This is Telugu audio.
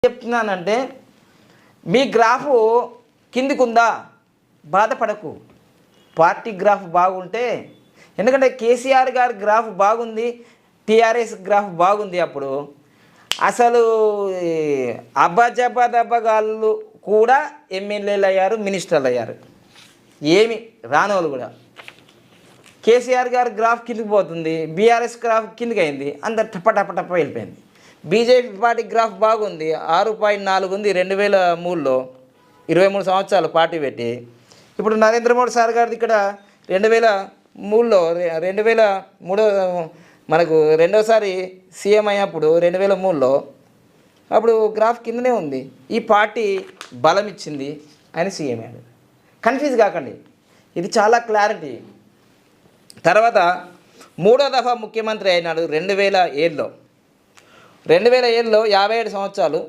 చెప్తున్నానంటే మీ గ్రాఫ్ కిందికుందా బాధపడకు. పార్టీ గ్రాఫ్ బాగుంటే, ఎందుకంటే కేసీఆర్ గారి గ్రాఫ్ బాగుంది, టీఆర్ఎస్ గ్రాఫ్ బాగుంది. అప్పుడు అసలు అబ్బజబ్బదబ్బగాళ్ళు కూడా ఎమ్మెల్యేలు అయ్యారు, మినిస్టర్లు అయ్యారు. ఏమి రానోళ్ళు కూడా. కేసీఆర్ గారి గ్రాఫ్ కిందికి పోతుంది, బీఆర్ఎస్ గ్రాఫ్ కిందికి అయింది, అందరు టప్ప వెళ్ళిపోయింది. బీజేపీ పార్టీ గ్రాఫ్ బాగుంది, 6.4 ఉంది 2003లో, 23 సంవత్సరాలు పార్టీ పెట్టి. ఇప్పుడు నరేంద్ర మోడీ సార్ గారిది ఇక్కడ 2003లో 2003 మనకు రెండోసారి సీఎం అయినప్పుడు 2003లో అప్పుడు గ్రాఫ్ కిందనే ఉంది. ఈ పార్టీ బలం ఇచ్చింది, ఆయన సీఎం అయ్యాడు. కన్ఫ్యూజ్ కాకండి, ఇది చాలా క్లారిటీ. తర్వాత 3వ దఫా ముఖ్యమంత్రి అయినాడు 2007లో. 2007లో 57 సంవత్సరాలు,